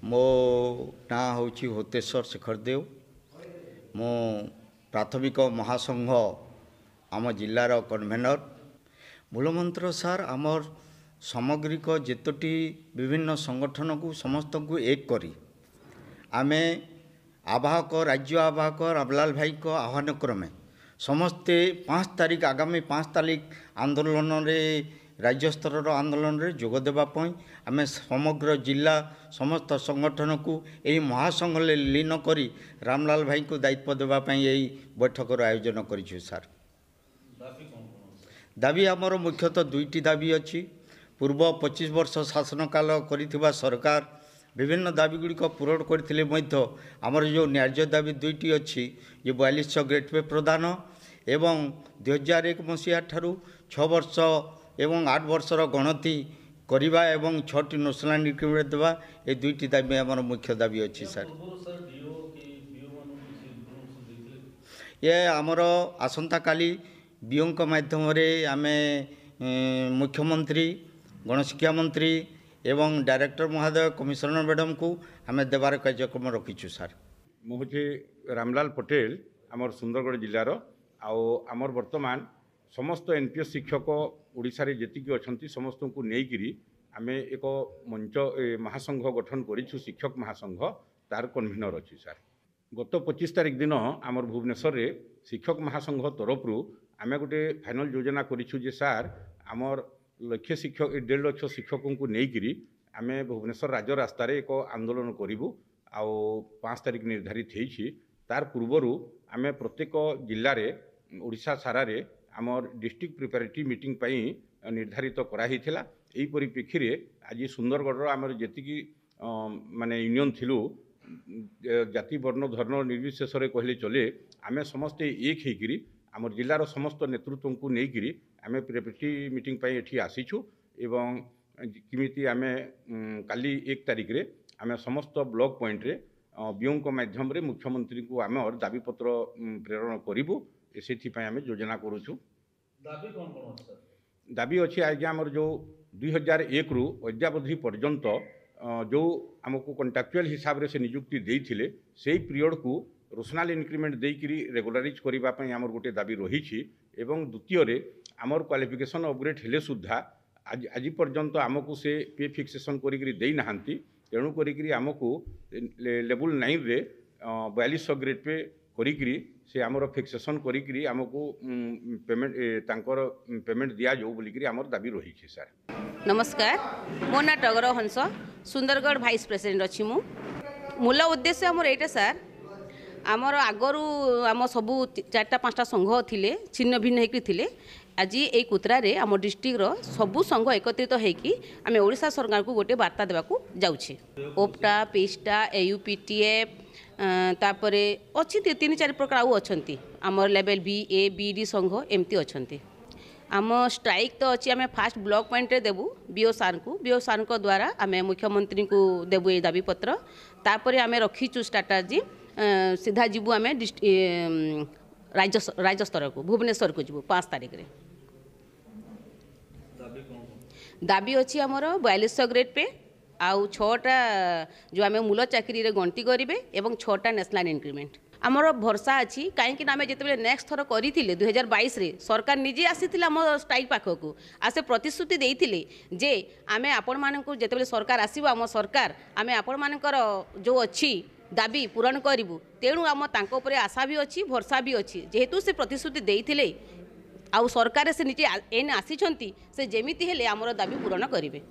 मो ना हूँ होतेश्वर शेखर देव मो प्राथमिक महासंघ आम जिलार कन्वेनर मूलमंत्र सार आमर सामग्रिक जेतोटी विभिन्न संगठन को समस्त को एक करी आमे आवाहक राज्य आवाहक रामलाल भाई को आह्वान क्रमे समस्ते 5 तारीख आगामी 5 तारीख आंदोलन रे राज्य स्तर आंदोलन रे जोग देवाई आम समग्र जिला समस्त संगठन को यही महासंघ लीन करी रामलाल भाई को दायित्व देवाई यही बैठक आयोजन करूँ सार। दाबी आमर मुख्यतः दुईटी दाबी अच्छी पूर्व 25 वर्ष शासन काल करिथिबा सरकार विभिन्न दाबी गुड़िक पूरण करथिले मध्य आमर जो न्याय्य दाबी दुईटी अच्छी ये 4200 ग्रेड पे प्रदान एवं 2001 मसीहा ठारू 6 वर्ष एवं 8 वर्षर गणति करवा एवं 6टी नेशनल इंक्रीमेंट देवा ये दुईटी दाबी आमर मुख्य दाबी अच्छी सर। ये आमर आसंता काली बीओं माध्यम आम मुख्यमंत्री गणशिक्षा मंत्री एवं डायरेक्टर महोदय कमिशनर मैडम को आम देवार कार्यक्रम रखीचु सर। मुझे रामलाल पटेल आमर सुंदरगढ़ जिलार आमर वर्तमान समस्त एनपीएस शिक्षक ओडिशा रे जेतिकी अछंती समस्त को नेइकिरी आमे एक मंच महासंघ गठन करिछु शिक्षक महासंघ तार कन्वीनर अछि सर। गत 25 तारीख दिन आमर भुवनेश्वर रे शिक्षक महासंघ तरफ आमे गोटे फाइनल योजना करिछु जे सर आमर लक्ष्य शिक्षक 1.5 लाख शिक्षकों को नेइकिरी आमे भुवनेश्वर राज्य रास्ता रे एक आंदोलन करिवु आ 5 तारीख निर्धारित होइछि। तार पूर्वरु आमे प्रत्येक जिल्ला रे ओडिशा सारा रे आमर डिस्ट्रिक्ट प्रिपेरेटरी मीटिंग पाई निर्धारित कराही थिला। एही परिप्रेक्षी रे आज सुंदरगढ़ आमर जेतिकी माने यूनियन थिलु जाति वर्ण धर्म निर्विशेष रे कहले चले आमे समस्त एक हेकिरी आमर जिल्लार समस्त नेतृत्व को नेइकिरी आमे प्रिपेरेटरी मीटिंग पाई एठी आसीछु एवं किमिति आमे काली 1 तारीख रे आमे समस्त ब्लॉक पॉइंट रे बीओं को माध्यम रे मुख्यमंत्री को आमर दाबी पत्र प्रेरण करिवु से आम योजना करूँ। दाबी कौन कौन सर? दाबी अच्छी आज आमर जो 2001 रु अद्यावधि पर्यंत जो आमको कंट्राक्चुअल हिसाब से नियुक्ति देइथिले से पीरियड को रोशनाल इंक्रीमेंट देकरी रेगुलाराइज करने आमर गोटे दाबी रही एवं द्वितीय रे आमर क्वालिफिकेशन अपग्रेड हेले सुद्धा आज पर्यंत आमको से पे फिक्सेशन करी देई नाहांती तेणु करी आमको लेवल 9 रे 4200 ग्रेड पे करी से आमर फिक्सेशन करी आमको पेमेंट तांकर पेमेंट दिया जाऊ बोलिकी आमर दाबी रही है सर। नमस्कार मो ना टगर हंस सुंदरगढ़ भाइस प्रेसिडेंट अच्छी मु मूल उद्देश्य आमर एटा सर आमर आगरू आम सबू 4-5टा संघ थिले छिन्न भिन्न होकर थिले आज ये कुतरा रे आम डिस्ट्रिक्टर सबू संघ एकत्रित होगी आम ओडिशा सरकार को गोटे वार्ता देवाकू जाउछे ओपटा पेस्टा एयूपीटीएफ तापरे अच्छी 3-4 प्रकार आउ अच्छी आमर level B A B D संघ एमती अच्छी आम स्ट्राइक तो अच्छी आम फास्ट ब्लॉक पॉइंट रे देबू बीओ सार को द्वारा आम मुख्यमंत्री को देबू ये दाबी पत्र तापरे आम रखीचु स्ट्राटेजी सीधा जीवु आम राज्य स्तर को भुवनेश्वर को जीवु 5 तारीख रे। दाबी अच्छी आमर 4200 ग्रेड पे आउ 6टा जो आम मूल चाकरी रे गणति करेंगे एवं 6टा नेशनल इंक्रीमेंट आमर भरसा अच्छी कहीं आम जो नेक्स्ट थर करते 2022 रे सरकार निजे आसी आम स्ट्राइक पाखक आसे प्रतिश्रुति देते जे आम आपण मानक जो सरकार आसो आम सरकार आम आपण मानकर जो अच्छी दाबी पूरण करूँ तेणु आम तांको उपरे आशा भी अच्छी भरसा भी अच्छी जेहेतु से प्रतिश्रुति देते आउ सरकार से निजे एन आसी से जेमिति हेले आमर दाबी पूरण करेंगे।